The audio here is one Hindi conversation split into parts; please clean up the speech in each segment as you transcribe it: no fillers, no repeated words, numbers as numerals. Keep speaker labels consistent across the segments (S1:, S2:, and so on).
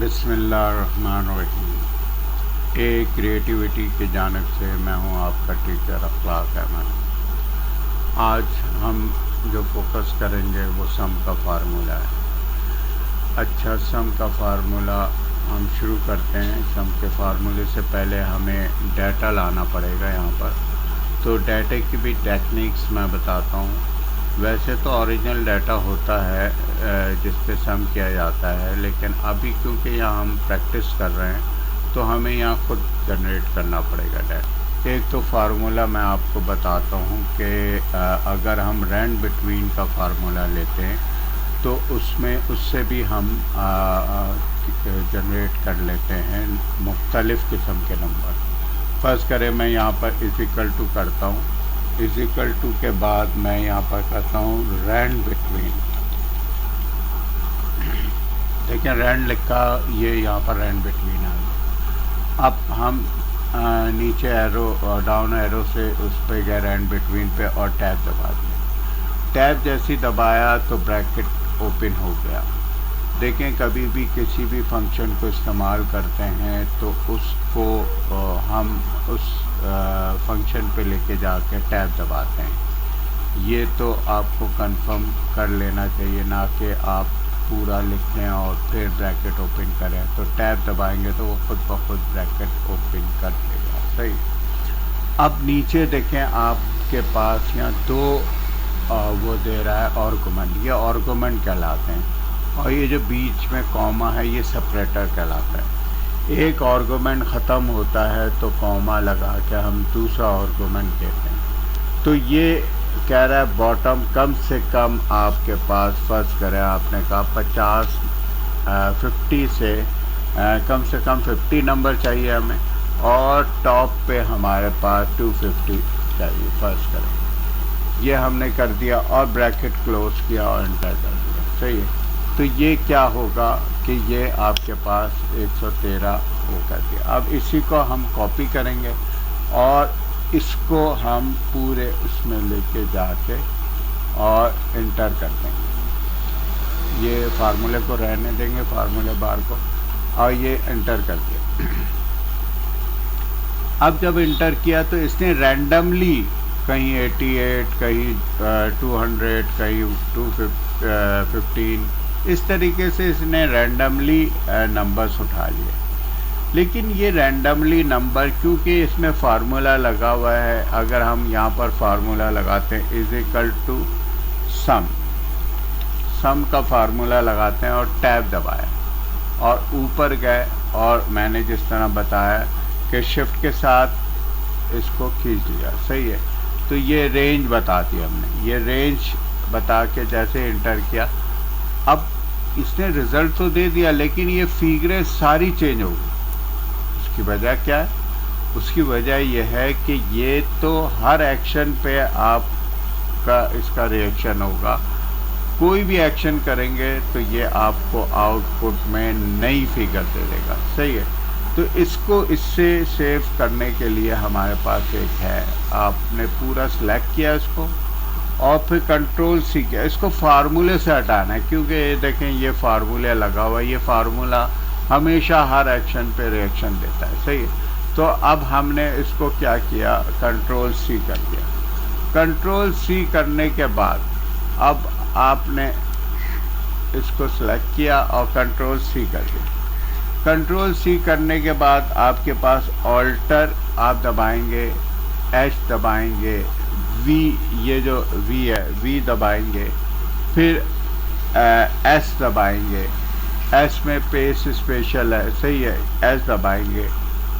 S1: बिस्मिल्लाहिर्रहमानिर्रहीम। क्रिएटिविटी की जानिब से मैं हूँ आपका टीचर अखलाक अहमद। आज हम जो फोकस करेंगे वो सम का फार्मूला है। अच्छा, सम का फार्मूला हम शुरू करते हैं। सम के फार्मूले से पहले हमें डाटा लाना पड़ेगा यहाँ पर। तो डाटे की भी टेक्निक्स मैं बताता हूँ। वैसे तो ओरिजिनल डाटा होता है जिस पे सम किया जाता है, लेकिन अभी क्योंकि यहाँ हम प्रैक्टिस कर रहे हैं तो हमें यहाँ खुद जनरेट करना पड़ेगा डाटा। एक तो फार्मूला मैं आपको बताता हूँ कि अगर हम रैंड बिटवीन का फार्मूला लेते हैं तो उससे भी हम जनरेट कर लेते हैं मुख्तलिफ़ किस्म के नंबर। फर्स्ट करें, मैं यहाँ पर इज़िकल टू करता हूँ। इज़िकल टू के बाद मैं यहाँ पर करता हूँ रैंड बिटवीन। देखिए रैंड लिखा, ये यहाँ पर रैंड बिटवीन आ गया। अब हम नीचे एरो डाउन एरो से उस पर गए रैंड बिटवीन पे और टैब दबा दिया। टैब जैसी दबाया तो ब्रैकेट ओपन हो गया। देखें, कभी भी किसी भी फंक्शन को इस्तेमाल करते हैं तो उसको हम उस फंक्शन पे लेके जाके टैब दबाते हैं। ये तो आपको कंफर्म कर लेना चाहिए, ना कि आप पूरा लिखें और फिर ब्रैकेट ओपन करें। तो टैब दबाएंगे तो वो खुद ब खुद ब्रैकेट ओपन कर देगा। सही। अब नीचे देखें, आपके पास यहाँ दो वो दे रहा है आर्गुमेंट। ये आर्गुमेंट कहलाते हैं, और ये जो बीच में कॉमा है ये सेपरेटर कहलाता है। एक आर्गुमेंट ख़त्म होता है तो कॉमा लगा के हम दूसरा आर्गुमेंट देते हैं। तो ये कह रहा है बॉटम कम से कम आपके पास, फर्स्ट करें आपने कहा 50 से कम 50 नंबर चाहिए हमें, और टॉप पे हमारे पास 250 चाहिए। फर्स्ट करें, ये हमने कर दिया और ब्रैकेट क्लोज किया और एंटर कर दिया। सही है। तो ये क्या होगा कि ये आपके पास 113 वो कर दिया। अब इसी को हम कॉपी करेंगे और इसको हम पूरे उसमें लेके जाके और इंटर कर देंगे। ये फार्मूले को रहने देंगे, फार्मूले बार को, और ये इंटर कर दिया। अब जब इंटर किया तो इसने रैंडमली कहीं 88, कहीं 200, कहीं 215, इस तरीके से इसने रैंडमली नंबर्स उठा लिए। लेकिन ये रैंडमली नंबर, क्योंकि इसमें फार्मूला लगा हुआ है, अगर हम यहाँ पर फार्मूला लगाते हैं इज़िकल टू सम का फार्मूला लगाते हैं और टैब दबाया और ऊपर गए, और मैंने जिस तरह बताया कि शिफ्ट के साथ इसको खींच लिया। सही है। तो ये रेंज बता दी हमने, ये रेंज बता के जैसे इंटर किया, अब इसने रिज़ल्ट तो दे दिया लेकिन ये फिगरें सारी चेंज हो गई। उसकी वजह क्या है? उसकी वजह यह है कि ये तो हर एक्शन पे आपका इसका रिएक्शन होगा। कोई भी एक्शन करेंगे तो ये आपको आउटपुट में नई फिगर दे देगा। सही है। तो इसको इससे सेव करने के लिए हमारे पास एक है, आपने पूरा सिलेक्ट किया इसको और फिर कंट्रोल सी किया। इसको फार्मूले से हटाना है, क्योंकि ये देखें ये फार्मूला लगा हुआ है। ये फार्मूला हमेशा हर एक्शन पे रिएक्शन देता है। सही है। तो अब हमने इसको क्या किया, कंट्रोल सी कर दिया। कंट्रोल सी करने के बाद अब आपने इसको सिलेक्ट किया और कंट्रोल सी कर दिया। कंट्रोल सी करने के बाद आपके पास ऑल्टर आप दबाएंगे, एच दबाएंगे, वी, ये जो वी है वी दबाएंगे, फिर एस दबाएंगे। एस में पेस्ट स्पेशल है। सही है। एस दबाएंगे,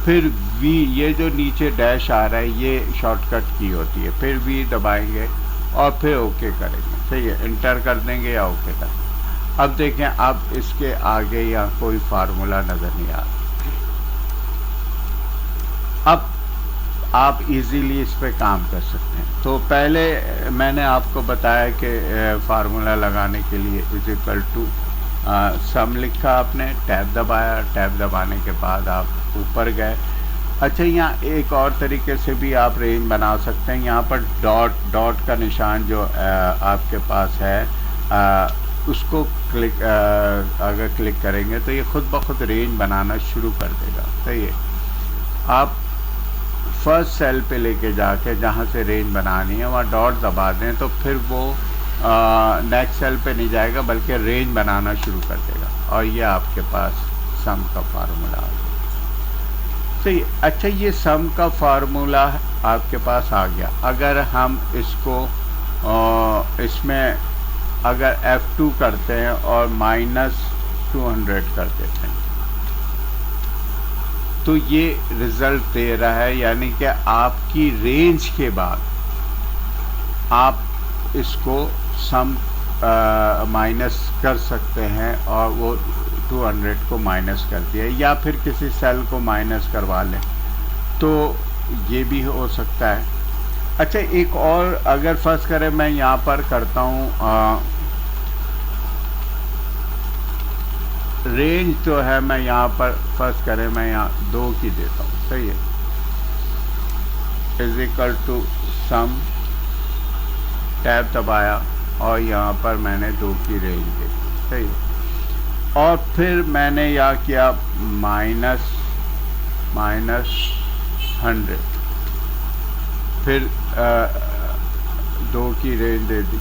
S1: फिर वी, ये जो नीचे डैश आ रहा है ये शॉर्टकट की होती है। फिर वी दबाएंगे और फिर ओके करेंगे। सही है। इंटर कर देंगे या ओके कर देंगे। अब देखें, अब इसके आगे या कोई फार्मूला नज़र नहीं आ रहा। अब आप इजीली इस पे काम कर सकते हैं। तो पहले मैंने आपको बताया कि फार्मूला लगाने के लिए इज़िकल टू सम लिखा, आपने टैब दबाया। टैब दबाने के बाद आप ऊपर गए। अच्छा, यहाँ एक और तरीके से भी आप रेंज बना सकते हैं। यहाँ पर डॉट का निशान जो आपके पास है उसको क्लिक अगर क्लिक करेंगे तो ये खुद ब खुद रेंज बनाना शुरू कर देगा। सही है। आप फर्स्ट सेल पे लेके जाके जहाँ से रेंज बनानी है वहाँ डॉट दबा दें तो फिर वो नेक्स्ट सेल पे नहीं जाएगा बल्कि रेंज बनाना शुरू कर देगा और ये आपके पास सम का फार्मूला आ गया। सही। अच्छा, ये सम का फार्मूला आपके पास आ गया। अगर हम इसको इसमें अगर F2 करते हैं और -200 कर देते हैं तो ये रिज़ल्ट दे रहा है, यानी कि आपकी रेंज के बाद आप इसको सम माइनस कर सकते हैं और वो 200 को माइनस कर दिया, या फिर किसी सेल को माइनस करवा लें तो ये भी हो सकता है। अच्छा, एक और अगर फर्स्ट करें मैं यहाँ पर करता हूँ रेंज जो है मैं यहाँ पर फर्स्ट करें मैं यहाँ 2 की देता हूँ। सही है। Is equal to sum, tab दबाया और यहाँ पर मैंने 2 की रेंज दी। सही है। और फिर मैंने यहाँ किया -100, फिर 2 की रेंज दे दी।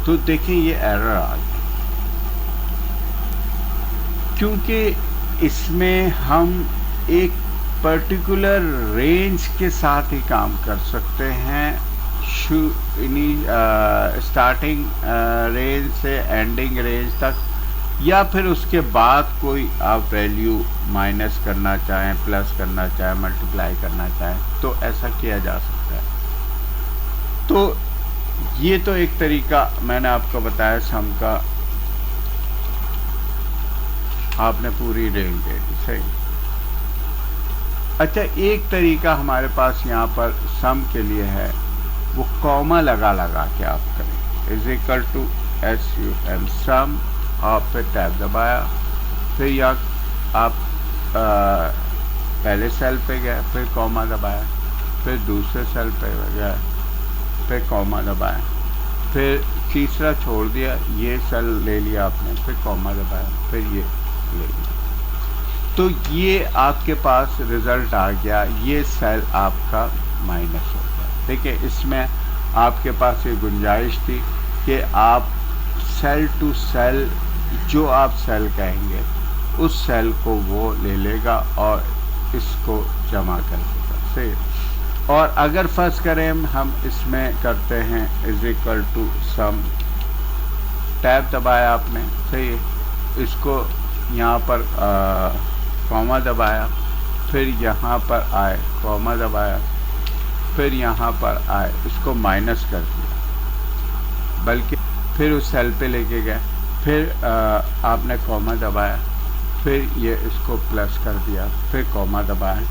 S1: तो देखिए ये एरर आ गया, क्योंकि इसमें हम एक पर्टिकुलर रेंज के साथ ही काम कर सकते हैं, स्टार्टिंग रेंज से एंडिंग रेंज तक, या फिर उसके बाद कोई आप वैल्यू माइनस करना चाहें, प्लस करना चाहें, मल्टीप्लाई करना चाहें तो ऐसा किया जा सकता है। तो ये तो एक तरीका मैंने आपको बताया सम का, आपने पूरी रेंज दे दी। सही। अच्छा, एक तरीका हमारे पास यहाँ पर सम के लिए है, वो कॉमा लगा के आप करें। इज इक्वल टू SUM सम, और फिर टैब दबाया, फिर या आप पहले सेल पे गए, फिर कॉमा दबाया, फिर दूसरे सेल पे गए, फिर कॉमा दबाया, फिर तीसरा छोड़ दिया, ये सेल ले लिया आपने, फिर कॉमा दबाया, फिर ये ले लिया। तो ये आपके पास रिज़ल्ट आ गया, ये सेल आपका माइनस हो गया। देखिए, इसमें आपके पास ये गुंजाइश थी कि आप सेल टू सेल, जो आप सेल कहेंगे उस सेल को वो ले लेगा और इसको जमा कर देगा। सही। और अगर फर्स्ट करें हम इसमें करते हैं is equal to sum, tab दबाया आपने। सही है। इसको यहाँ पर कॉमा दबाया, फिर यहाँ पर आए, कॉमा दबाया, फिर यहाँ पर आए, इसको माइनस कर दिया, बल्कि फिर उस सेल पे लेके गए, फिर आपने कॉमा दबाया, फिर ये इसको प्लस कर दिया, फिर कॉमा दबाया।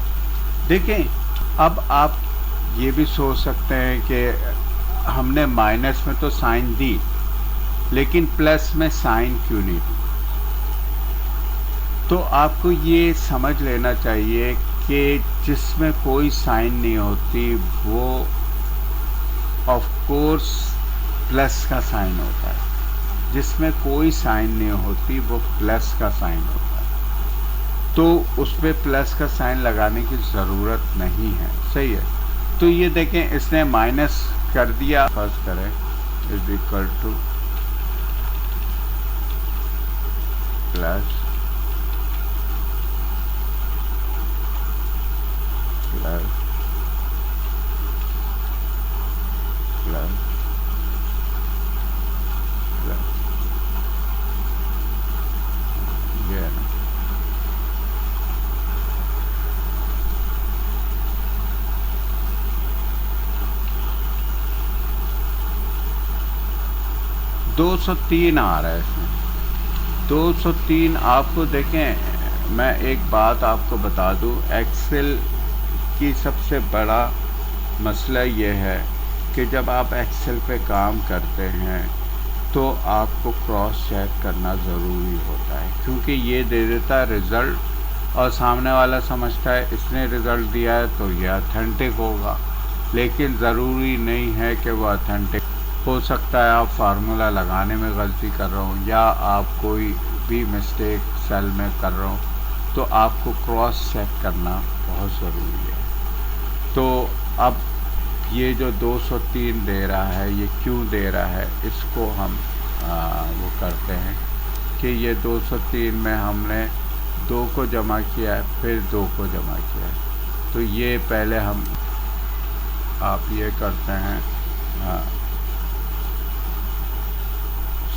S1: देखें, अब आप ये भी सोच सकते हैं कि हमने माइनस में तो साइन दी, लेकिन प्लस में साइन क्यों नहीं दी। तो आपको ये समझ लेना चाहिए कि जिसमें कोई साइन नहीं होती वो ऑफ कोर्स प्लस का साइन होता है, जिसमें कोई साइन नहीं होती वो प्लस का साइन होता है। तो उसमें प्लस का साइन लगाने की ज़रूरत नहीं है। सही है। तो ये देखें, इसने माइनस कर दिया, फर्स्ट करें is equal two plus plus plus plus, ये है ना। $203 आ रहा है इसमें। 203 आपको देखें, मैं एक बात आपको बता दूं, एक्सेल की सबसे बड़ा मसला ये है कि जब आप एक्सेल पे काम करते हैं तो आपको क्रॉस चेक करना ज़रूरी होता है, क्योंकि ये दे देता है रिज़ल्ट और सामने वाला समझता है इसने रिज़ल्ट दिया है तो ये ऑथेंटिक होगा, लेकिन ज़रूरी नहीं है कि वो ऑथेंटिक हो सकता है। आप फार्मूला लगाने में गलती कर रहे हो या आप कोई भी मिस्टेक सेल में कर रहे हो, तो आपको क्रॉस चेक करना बहुत ज़रूरी है। तो अब ये जो 203 दे रहा है, ये क्यों दे रहा है, इसको हम वो करते हैं कि ये 203 में हमने 2 को जमा किया है, फिर 2 को जमा किया है। तो ये पहले हम आप ये करते हैं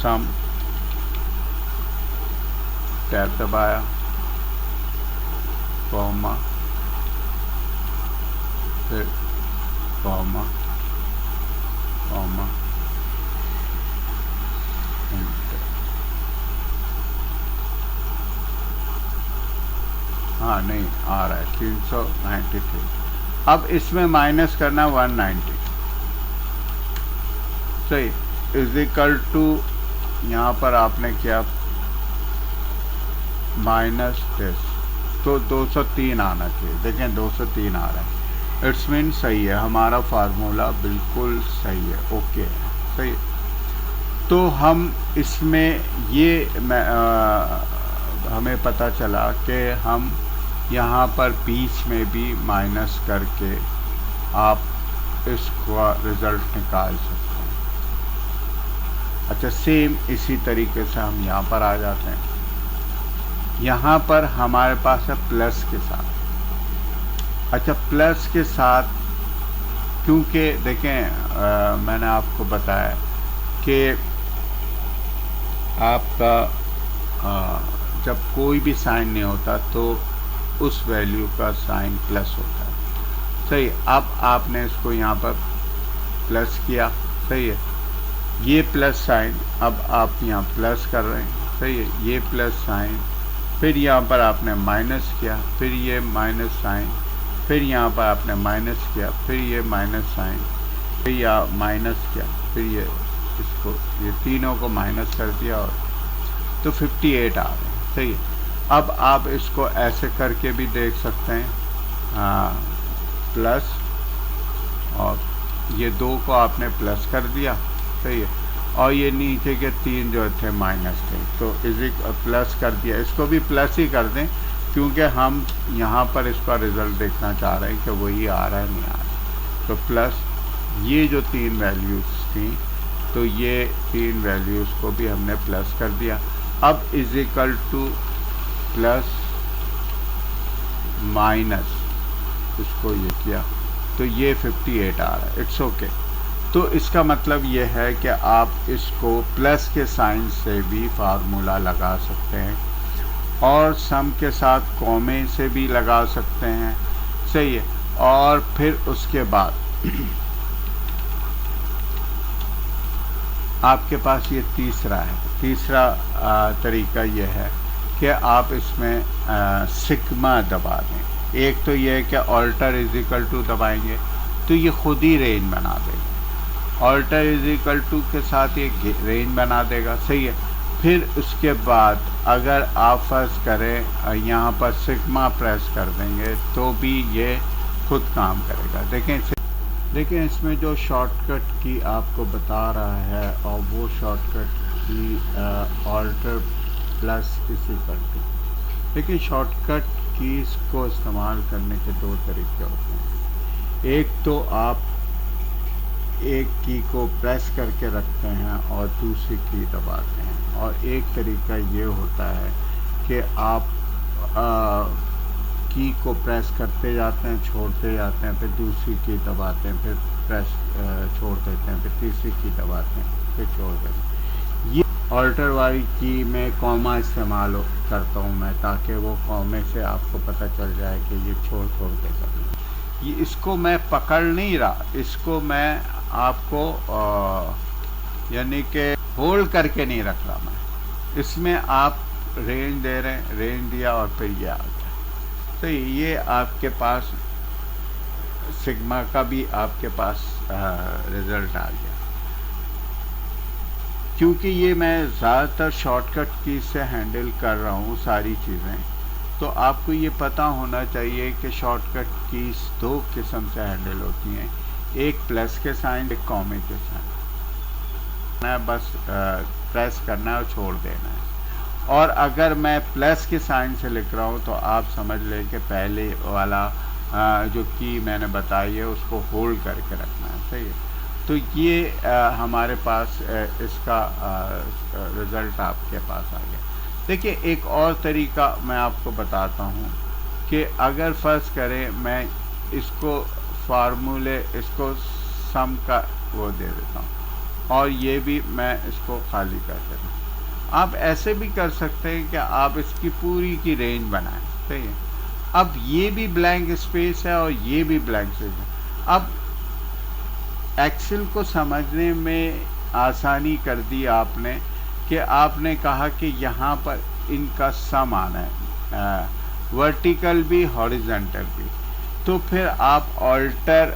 S1: सम, टैब दबाया, कॉमा, फिर कॉमा, कॉमा, हाँ नहीं आ रहा है 393। अब इसमें माइनस करना 190, सही, इज इक्वल टू, यहाँ पर आपने क्या माइनस दिस, तो 203 आना चाहिए। देखें 203 आ रहा है, इट्स मीन सही है, हमारा फार्मूला बिल्कुल सही है, ओके है, सही। तो हम इसमें ये हमें पता चला कि हम यहाँ पर बीच में भी माइनस करके आप इसका रिज़ल्ट निकाल सकते हैं। अच्छा, सेम इसी तरीके से हम यहाँ पर आ जाते हैं। यहाँ पर हमारे पास है प्लस के साथ। अच्छा, प्लस के साथ क्योंकि देखें मैंने आपको बताया कि आपका जब कोई भी साइन नहीं होता तो उस वैल्यू का साइन प्लस होता है, सही। अब आपने इसको यहाँ पर प्लस किया, सही है, ये प्लस साइन, अब आप यहाँ प्लस कर रहे हैं, सही है, ये प्लस साइन, फिर यहाँ पर आपने माइनस किया, फिर ये माइनस साइन, फिर यहाँ पर आपने माइनस किया, फिर ये माइनस साइन, फिर यहाँ माइनस किया, फिर ये इसको, ये तीनों को माइनस कर दिया, और तो 58 आ रहे हैं, सही है। अब आप इसको ऐसे करके भी देख सकते हैं, प्लस, और ये 2 को आपने प्लस कर दिया, सही है, और ये नीचे के 3 जो थे माइनस थे, तो इसी प्लस कर दिया, इसको भी प्लस ही कर दें क्योंकि हम यहाँ पर इसका रिज़ल्ट देखना चाह रहे हैं कि वही आ रहा है नहीं आ रहा है। तो प्लस ये जो 3 वैल्यूज़ थी, तो ये 3 वैल्यूज़ को भी हमने प्लस कर दिया। अब is equal two plus minus, इसको ये किया तो ये 58 आ रहा है, इट्स ओके। तो इसका मतलब ये है कि आप इसको प्लस के साइन से भी फार्मूला लगा सकते हैं और सम के साथ कॉमे से भी लगा सकते हैं, सही है। और फिर उसके बाद आपके पास ये तीसरा है, तीसरा तरीका ये है कि आप इसमें सिग्मा दबा दें। एक तो ये है कि ऑल्टर इज इक्वल टू दबाएंगे तो ये खुद ही रेंज बना देगा, ऑल्टर इज इक्वल टू के साथ ये रेंज बना देगा, सही है। फिर उसके बाद अगर आप फर्ज करें यहाँ पर सिग्मा प्रेस कर देंगे तो भी ये खुद काम करेगा। देखें इसमें जो शॉर्टकट की आपको बता रहा है, और वो शॉर्टकट की ऑल्टर प्लस इसी कर टू। देखिए शॉर्टकट कीज़ को इस्तेमाल करने के 2 तरीके होते हैं। एक तो आप एक की को प्रेस करके रखते हैं और दूसरी की दबाते हैं, और एक तरीका ये होता है कि आप की को प्रेस करते जाते हैं, छोड़ते जाते हैं, फिर दूसरी की दबाते हैं, फिर प्रेस छोड़ देते हैं, फिर तीसरी की दबाते हैं, फिर छोड़ देते हैं। ये ऑल्टर वाली की में कॉमा इस्तेमाल करता हूँ मैं, ताकि वो कॉमे से आपको पता चल जाए कि ये छोड़ के करना। ये इसको मैं पकड़ नहीं रहा, इसको मैं आपको यानी कि होल्ड करके नहीं रख रहा मैं, इसमें आप रेंज दे रहे हैं, रेंज दिया और फिर ये आ गया। तो ये आपके पास सिग्मा का भी आपके पास रिज़ल्ट आ गया। क्योंकि ये मैं ज़्यादातर शॉर्टकट की से हैंडल कर रहा हूँ सारी चीज़ें, तो आपको ये पता होना चाहिए कि शॉर्टकट कीज दो किस्म से हैंडल होती हैं, एक प्लस के साइन, एक कॉमे के साइन। बस प्रेस करना है और छोड़ देना है। और अगर मैं प्लस के साइन से लिख रहा हूँ तो आप समझ लें कि पहले वाला जो की मैंने बताई है उसको होल्ड करके रखना है, सही है। तो ये हमारे पास इसका रिज़ल्ट आपके पास आ गया। देखिए एक और तरीका मैं आपको बताता हूँ कि अगर फ़र्ज़ करें मैं इसको फार्मूले, इसको सम का वो दे देता हूँ और ये भी मैं इसको खाली कर देता हूँ। आप ऐसे भी कर सकते हैं कि आप इसकी पूरी की रेंज बनाएं, सही है। अब ये भी ब्लैंक स्पेस है और ये भी ब्लैंक स्पेस है। अब एक्सेल को समझने में आसानी कर दी आपने कि आपने कहा कि यहाँ पर इनका सम आना है, वर्टिकल भी हॉरिजॉन्टल भी। तो फिर आप ऑल्टर,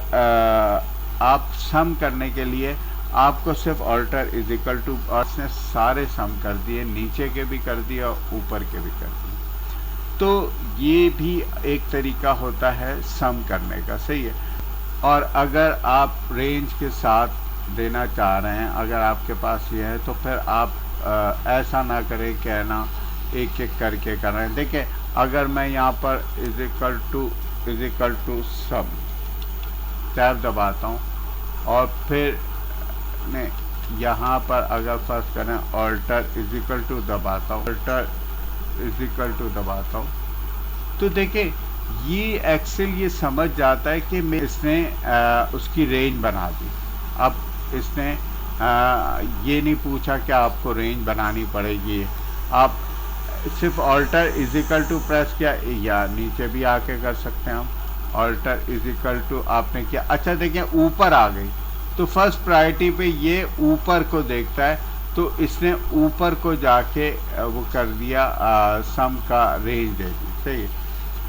S1: आप सम करने के लिए आपको सिर्फ ऑल्टर इज इक्वल टू, और उसने सारे सम कर दिए, नीचे के भी कर दिए और ऊपर के भी कर दिए। तो ये भी एक तरीका होता है सम करने का, सही है। और अगर आप रेंज के साथ देना चाह रहे हैं, अगर आपके पास ये है, तो फिर आप ऐसा ना करें कहना एक एक करके कर रहे हैं। देखिए अगर मैं यहाँ पर is equal to sum tab दबाता हूँ और फिर यहाँ पर अगर फर्स्ट करें ऑल्टर इज इक्वल टू दबाता हूँ, ऑल्टर इज इक्वल टू दबाता हूँ, तो देखिए ये एक्सेल ये समझ जाता है कि मैं इसने उसकी रेंज बना दी। अब इसने ये नहीं पूछा कि आपको रेंज बनानी पड़ेगी, आप सिर्फ alt is equal to press किया, या नीचे भी आके कर सकते हैं हम। ऑल्टर इज इक्वल टू आपने किया, अच्छा देखिए ऊपर आ गई, तो फर्स्ट प्रायोरिटी पे ये ऊपर को देखता है, तो इसने ऊपर को जाके वो कर दिया, सम का रेंज दे दी, सही है।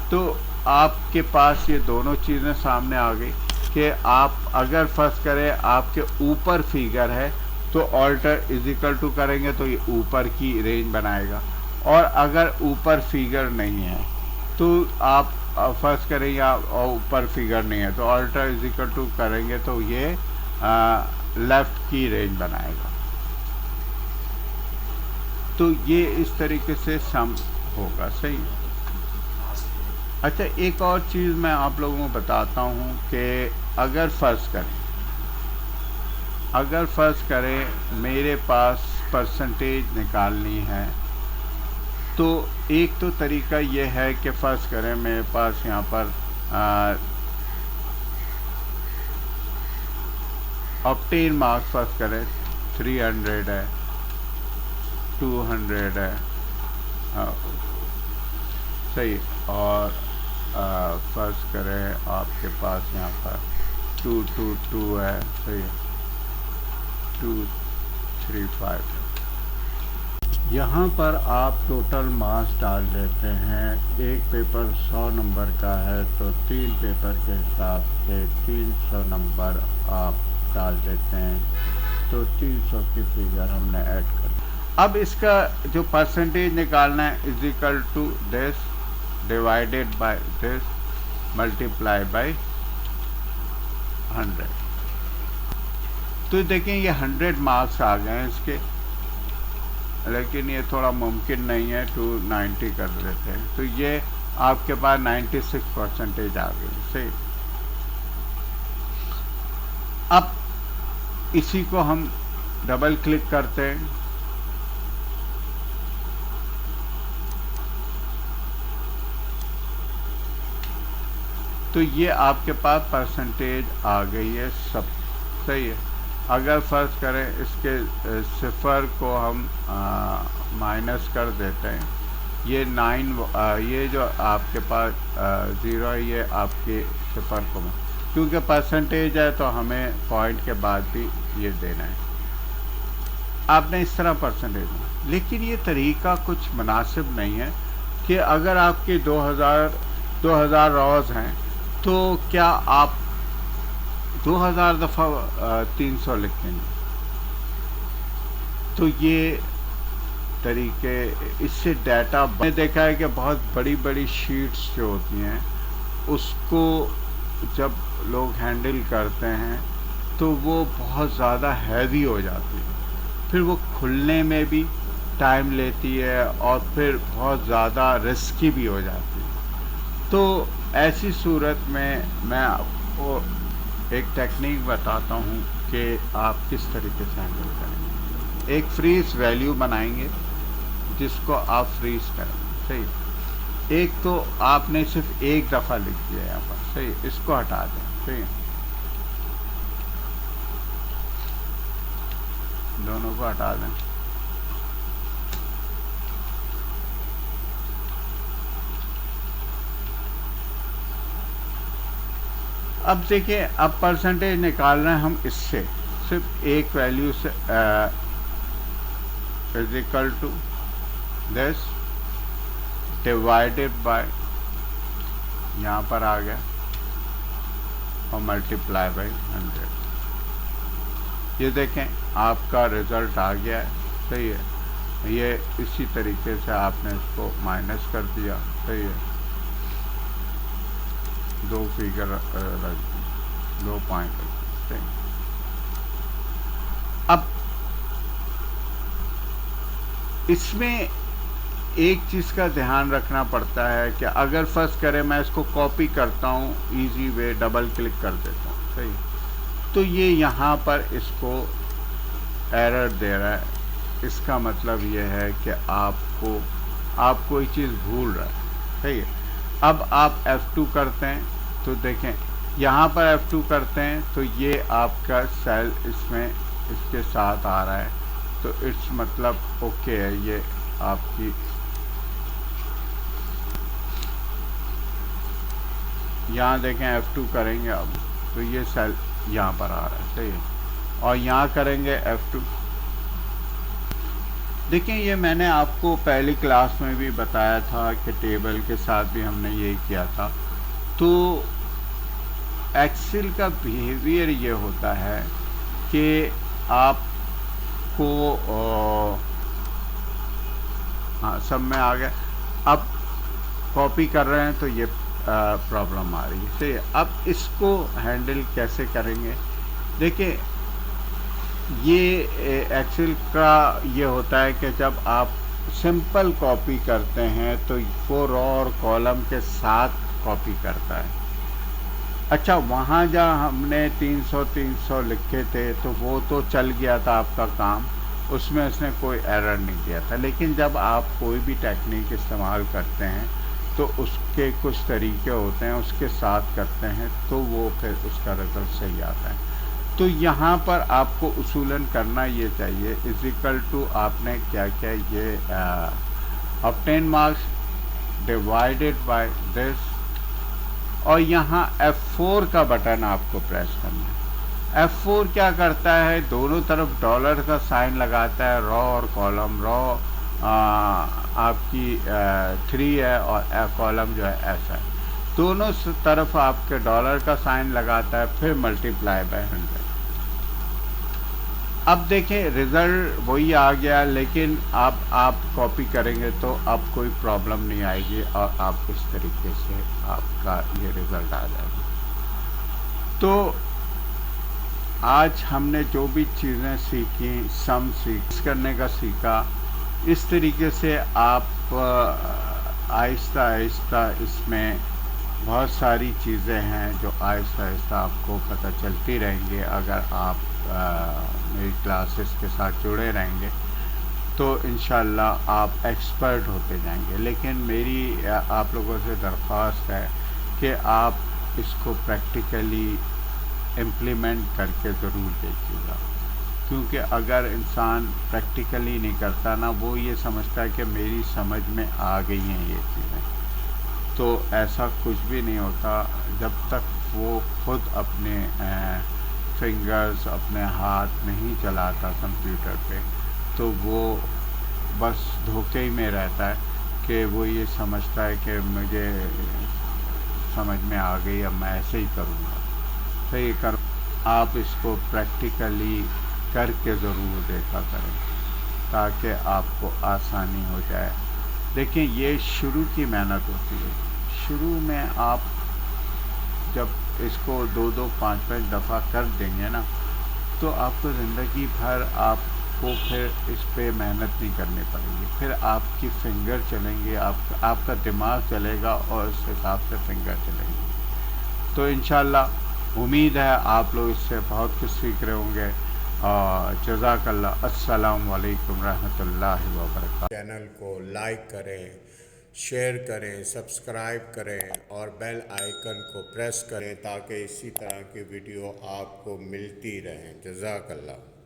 S1: तो आपके पास ये दोनों चीज़ें सामने आ गई कि आप अगर फर्स्ट करें आपके ऊपर फिगर है तो ऑल्टर इज इक्वल टू करेंगे तो ये ऊपर की रेंज बनाएगा, और अगर ऊपर फिगर नहीं है तो आप फर्स्ट करें या ऊपर फिगर नहीं है तो ऑल्टर इज इक्वल टू करेंगे तो ये लेफ्ट की रेंज बनाएगा। तो ये इस तरीके से सम होगा, सही है। अच्छा एक और चीज़ मैं आप लोगों को बताता हूँ कि अगर फ़र्ज़ करें मेरे पास परसेंटेज निकालनी है, तो एक तो तरीका ये है कि फ़र्ज़ करें मेरे पास यहाँ पर ऑब्टेन मार्क्स फर्स्ट करें 300 है, 200 है, सही। और फर्स्ट करें आपके पास यहाँ पर 222 है, सही, 235। यहाँ पर आप टोटल मार्क्स डाल देते हैं। एक पेपर 100 नंबर का है तो 3 पेपर के हिसाब से 300 नंबर आप डाल देते हैं, तो 300 की फिगर हमने ऐड कर दी। अब इसका जो परसेंटेज निकालना है is equal to this divided by this multiply by 100। तो देखें ये 100 मार्क्स आ गए हैं इसके, लेकिन ये थोड़ा मुमकिन नहीं है, 290 कर देते हैं तो ये आपके पास 96% आ गई, सही। अब इसी को हम डबल क्लिक करते हैं, तो ये आपके पास परसेंटेज आ गई है, सब सही है। अगर फर्ज करें इसके सिफर को हम माइनस कर देते हैं, ये 9 ये जो आपके पास 0 है ये आपके सिफर को, क्योंकि परसेंटेज है तो हमें पॉइंट के बाद भी ये देना है। आपने इस तरह परसेंटेज, लेकिन ये तरीका कुछ मुनासिब नहीं है कि अगर आपके 2000 रोज़ हैं तो क्या आप 2000 दफ़ा 300 लिखेंगे, तो ये तरीके, इससे डाटा मैंने देखा है कि बहुत बड़ी बड़ी शीट्स जो होती हैं उसको जब लोग हैंडल करते हैं तो वो बहुत ज़्यादा हैवी हो जाती है, फिर वो खुलने में भी टाइम लेती है और फिर बहुत ज़्यादा रिस्की भी हो जाती है। तो ऐसी सूरत में मैं आपको एक टेक्निक बताता हूँ कि आप किस तरीके से हैंडल करेंगे। एक फ्रीज वैल्यू बनाएंगे जिसको आप फ्रीज करेंगे, सही। एक तो आपने सिर्फ एक दफ़ा लिख दिया यहाँ पर, सही, इसको हटा दें, सही, दोनों को हटा दें। अब देखिए, अब परसेंटेज निकाल रहे हैं हम इससे, सिर्फ एक वैल्यू से is equal to this divided by, यहाँ पर आ गया, और मल्टीप्लाई बाई 100। ये देखें आपका रिज़ल्ट आ गया है, सही है। ये इसी तरीके से आपने इसको माइनस कर दिया, सही है, दो फिगर रख दी, 2 पॉइंट रख दी। अब इसमें एक चीज़ का ध्यान रखना पड़ता है कि अगर फर्स्ट करें मैं इसको कॉपी करता हूँ, इजी वे, डबल क्लिक कर देता हूँ, सही, तो ये यहाँ पर इसको एरर दे रहा है। इसका मतलब ये है कि आप कोई चीज़ भूल रहा है, सही है। अब आप F2 करते हैं तो देखें यहाँ पर F2 करते हैं तो ये आपका सेल इसमें इसके साथ आ रहा है, तो इट्स मतलब ओके है। ये आपकी यहाँ देखें F2 करेंगे अब तो ये सेल यहाँ पर आ रहा है, सही है, और यहाँ करेंगे F2। देखिए ये मैंने आपको पहली क्लास में भी बताया था कि टेबल के साथ भी हमने यही किया था। तो एक्सेल का बिहेवियर ये होता है कि आपको हाँ सब में आ गया। अब कॉपी कर रहे हैं तो ये प्रॉब्लम आ रही है, सही है। अब इसको हैंडल कैसे करेंगे, देखिए ये एक्सेल का ये होता है कि जब आप सिंपल कॉपी करते हैं तो वो रो और कॉलम के साथ कॉपी करता है। अच्छा, वहाँ जहाँ हमने 300 लिखे थे तो वो तो चल गया था आपका काम, उसमें उसने कोई एरर नहीं दिया था। लेकिन जब आप कोई भी टेक्निक इस्तेमाल करते हैं तो उसके कुछ तरीके होते हैं, उसके साथ करते हैं तो वो फिर उसका रिजल्ट सही आता है। तो यहाँ पर आपको उसूलन करना ये चाहिए, इज इक्वल टू आपने क्या क्या, ये obtain marks divided by this, और यहाँ F4 का बटन आपको प्रेस करना है। F4 क्या करता है, दोनों तरफ डॉलर का साइन लगाता है, रॉ और कॉलम। रॉ आपकी 3 है और कॉलम जो है S है, दोनों तरफ आपके डॉलर का साइन लगाता है, फिर मल्टीप्लाई बाय 100। अब देखें रिज़ल्ट वही आ गया, लेकिन आप कॉपी करेंगे तो अब कोई प्रॉब्लम नहीं आएगी और आप इस तरीके से आपका ये रिज़ल्ट आ जाएगा। तो आज हमने जो भी चीज़ें सीखी, सम करने का सीखा, इस तरीके से आप आहिस्ता आहिस्ता इसमें बहुत सारी चीज़ें हैं जो आहिस्ता आहिस्ता आपको पता चलती रहेंगी। अगर आप मेरी क्लासेस के साथ जुड़े रहेंगे तो इंशाल्लाह आप एक्सपर्ट होते जाएंगे। लेकिन मेरी आप लोगों से दरख्वास्त है कि आप इसको प्रैक्टिकली इम्प्लीमेंट करके ज़रूर देखिएगा, क्योंकि अगर इंसान प्रैक्टिकली नहीं करता ना, वो ये समझता है कि मेरी समझ में आ गई हैं ये चीज़ें, तो ऐसा कुछ भी नहीं होता। जब तक वो खुद अपने फिंगर्स, अपने हाथ नहीं चलाता कंप्यूटर पे, तो वो बस धोखे ही में रहता है कि वो ये समझता है कि मुझे समझ में आ गई, अब मैं ऐसे ही करूँगा। तो ये कर, आप इसको प्रैक्टिकली करके ज़रूर देखा करें। ताकि आपको आसानी हो जाए। देखिए, ये शुरू की मेहनत होती है। शुरू में आप जब इसको 2-2, 5-5 दफ़ा कर देंगे ना, तो आपको ज़िंदगी भर आपको फिर इस पे मेहनत नहीं करनी पड़ेगी। फिर आपकी फिंगर चलेंगे, आपका दिमाग चलेगा और उस हिसाब से फिंगर चलेंगी। तो इंशाल्लाह उम्मीद है आप लोग इससे बहुत कुछ सीख रहे होंगे। और जज़ाकल्लाह। अस्सलाम वालेकुम रहमतुल्लाहि व बरकातहू। चैनल को लाइक करें, शेयर करें, सब्सक्राइब करें और बेल आइकन को प्रेस करें ताकि इसी तरह की वीडियो आपको मिलती रहें। जज़ाकल्लाह।